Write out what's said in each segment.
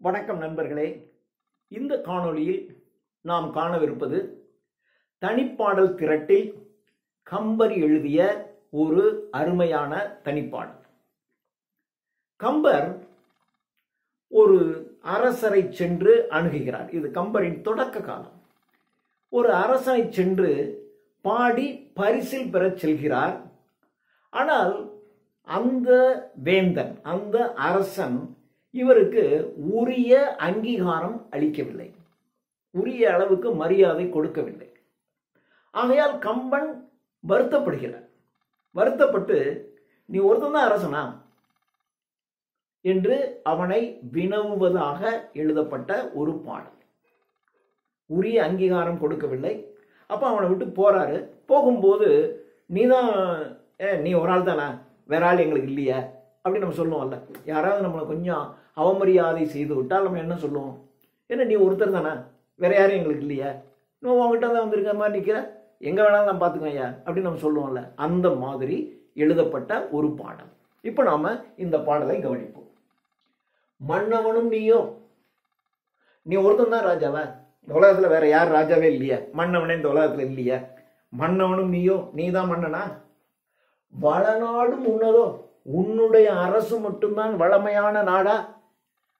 வணக்கம் நண்பர்களே. இந்த காணொளியில் நாம் காணவிருப்பது தனிப்பாடல் திரட்டில் கம்பர் எழுதிய ஒரு அருமையான தனிப்பாடல். கம்பர் ஒரு அரசரை சென்று அணுகுகிறார். இது கம்பரின் தொடக்க காலம். ஒரு அரசனை சென்று பாடி பரிசில் பெறச் செல்கிறார். ஆனால் அந்த வேந்தன், அந்த அரசன் இவருக்கு உரிய அங்கீகாரம் அளிக்கவில்லை, உரிய அளவுக்கு மரியாதை கொடுக்கவில்லை. ஆகையால் கம்பன் வருத்தப்படுகிறார். வருத்தப்பட்டு, நீ ஒருத்தன் தான் அரசனா என்று அவனை வினவுவதாக எழுதப்பட்ட ஒரு பாடல். உரிய அங்கீகாரம் கொடுக்கவில்லை. அப்ப அவனை விட்டு போறாரு. போகும்போது நீ ஒரு ஆள் தானா, வேற ஆள் எங்களுக்கு இல்லையா அப்படி நம்ம சொல்லுவோம்ல. யாராவது நம்மளை கொஞ்சம் அவமரியாதை செய்து விட்டால் நம்ம என்ன சொல்லுவோம்? என்ன நீ ஒருத்தர் தானே, வேற யாரும் எங்களுக்கு இல்லையா, இன்னும் உங்ககிட்ட தான் வந்திருக்க மாதிரி நிற்கிற, எங்க வேணாலும் நான் பார்த்துக்கேன் ஐயா அப்படின்னு நம்ம சொல்லுவோம்ல. அந்த மாதிரி எழுதப்பட்ட ஒரு பாடல். இப்போ நாம இந்த பாடலை கவனிப்போம். மன்னவனும் நீயோ, நீ ஒருத்தன் தான் ராஜாவா, இந்த உலகத்துல வேற யார் ராஜாவே இல்லையா, மன்னவனே இந்த உலகத்துல இல்லையா, மன்னவனும் நீயோ, நீ தான் மன்னனா, வளநாடும் உன்னதோ, உன்னுடைய அரசு மட்டும்தான் வளமையான நாடா.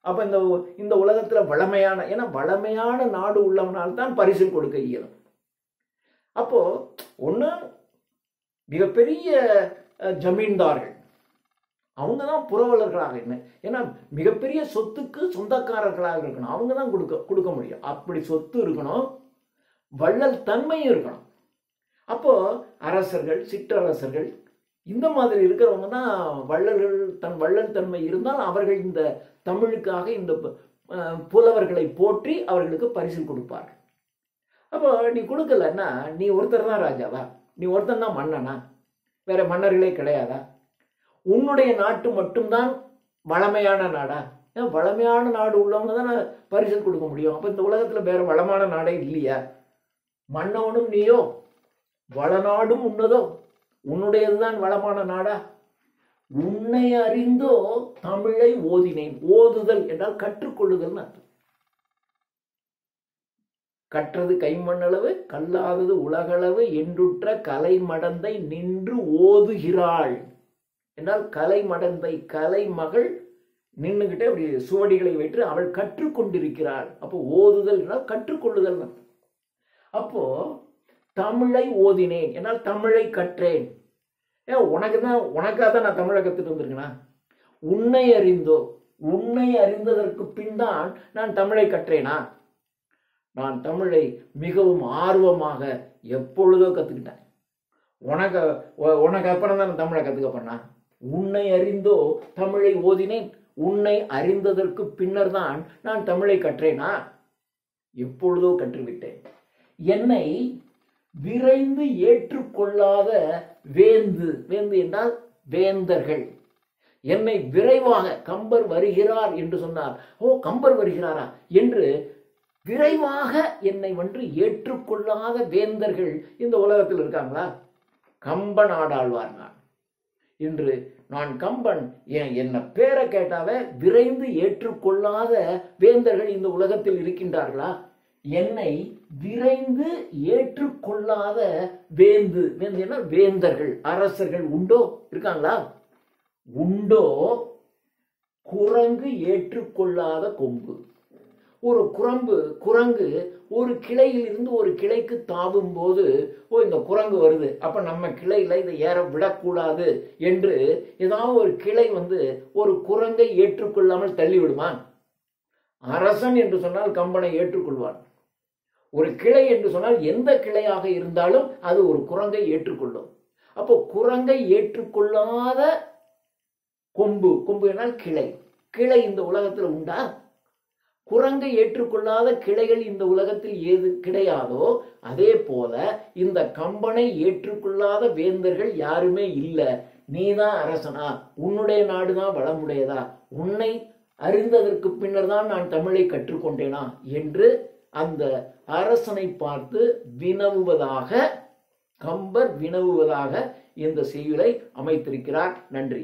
அப்ப இந்த உலகத்துல வளமையான, ஏன்னா வளமையான நாடு உள்ளவனால் தான் பரிசில் கொடுக்க இயலும். அப்போ ஒண்ணு மிகப்பெரிய ஜமீன்தார்கள், அவங்க தான் புரவலர்களாக, என்ன ஏன்னா மிகப்பெரிய சொத்துக்கு சொந்தக்காரர்களாக இருக்கணும், அவங்க தான் கொடுக்க முடியும். அப்படி சொத்து இருக்கணும், வள்ளல் தன்மையும் இருக்கணும். அப்போ அரசர்கள், சிற்றரசர்கள் இந்த மாதிரி இருக்கிறவங்க தான் வள்ளல்கள். வள்ளல் தன்மை இருந்தால் அவர்கள் இந்த தமிழுக்காக இந்த புலவர்களை போற்றி அவர்களுக்கு பரிசில் கொடுப்பார்கள். அப்போ நீ கொடுக்கலன்னா நீ ஒருத்தர் தான் ராஜாவா, நீ ஒருத்தன் தான் மன்னனா, வேற மன்னர்களே கிடையாதா, உன்னுடைய நாட்டு மட்டும்தான் வளமையான நாடா, வளமையான நாடு உள்ளவங்க தான் பரிசில் கொடுக்க முடியும். அப்ப இந்த உலகத்துல வேற வளமான நாடே இல்லையா, மன்னவனும் நீயோ, வளநாடும் உன்னதோ, உன்னுடையதுதான் வளமான நாடா, உன்னை அறிந்தோ தமிழை ஓதினேன். ஓதுதல் என்றால் கற்றுக்கொள்ளுதல் அர்த்தம். கற்றது கைமண்ணளவு, கல்லாதது உலகளவு என்றுற்ற கலை மடந்தை நின்று ஓதுகிறாள் என்றால் கலை மடந்தை, கலை மகள் நின்றுகிட்டே அப்படி சுவடிகளை வைத்து அவள் கற்றுக்கொண்டிருக்கிறாள். அப்போ ஓதுதல் என்றால் கற்றுக்கொள்ளுதல் அர்த்தம். அப்போ தமிழை ஓதினேன் என்னால் தமிழை கற்றேன். உனக்காக தான் நான் தமிழை கத்துட்டு வந்திருக்கேனா. உன்னை அறிந்தோ, உன்னை அறிந்ததற்கு பின் தான் நான் தமிழை கற்றேனா. நான் தமிழை மிகவும் ஆர்வமாக எப்பொழுதோ கத்துக்கிட்டேன். உனக்கு அப்புறம் தான் நான் தமிழை கத்துக்க பண்ணா. உன்னை அறிந்தோ தமிழை ஓதினேன், உன்னை அறிந்ததற்கு பின்னர் தான் நான் தமிழை கற்றேனா, எப்பொழுதோ கற்றுவிட்டேன். என்னை விரைந்து ஏற்றுக்கொள்ளாத வேந்து, வேந்து என்றால் வேந்தர்கள், என்னை விரைவாக, கம்பர் வருகிறார் என்று சொன்னார், ஓ கம்பர் வருகிறாரா என்று விரைவாக என்னை ஏற்றுக்கொள்ளாத வேந்தர்கள் இந்த உலகத்தில் இருக்காங்களா. கம்பன் ஆடாழ்வார் நான் என்று நான் கம்பன், என்ன பேரை கேட்டாவே விரைந்து ஏற்றுக்கொள்ளாத வேந்தர்கள் இந்த உலகத்தில் இருக்கின்றார்களா. என்னை விரைந்து ஏற்றுக்கொள்ளாத வேந்து, வேந்து என்ன வேந்தர்கள், அரசர்கள் உண்டோ, இருக்காங்களா. உண்டோ குரங்கு ஏற்றுக்கொள்ளாத கொம்பு. ஒரு குரங்கு ஒரு கிளையில் இருந்து ஒரு கிளைக்கு தாவும் போது, ஓ இந்த குரங்கு வருது, அப்ப நம்ம கிளையில இதை ஏற விடக்கூடாது என்று ஏதாவது ஒரு கிளை ஒரு குரங்கை ஏற்றுக்கொள்ளாமல் தள்ளிவிடுமா. அரசன் என்று சொன்னால் கம்பனை ஏற்றுக்கொள்வான். ஒரு கிளை என்று சொன்னால் எந்த கிளையாக இருந்தாலும் அது ஒரு குரங்கை ஏற்றுக்கொள்ளும். அப்போ குரங்கை ஏற்றுக்கொள்ளாத கொம்பு, கொம்பு என்றால் கிளை, கிளை இந்த உலகத்தில் உண்டா. குரங்கை ஏற்றுக்கொள்ளாத கிளைகள் இந்த உலகத்தில் ஏது கிடையாதோ அதே போல இந்த கம்பனை ஏற்றுக்கொள்ளாத வேந்தர்கள் யாருமே இல்லை. நீதான் அரசனா, உன்னுடைய நாடுதான் வளமுடையதா, உன்னை அறிந்ததற்கு பின்னர் தான் நான் தமிழை கற்றுக்கொண்டேனா என்று அந்த அரசனை பார்த்து வினவுவதாக, கம்பர் வினவுவதாக இந்த செய்யுளை அமைத்திருக்கிறார். நன்றி.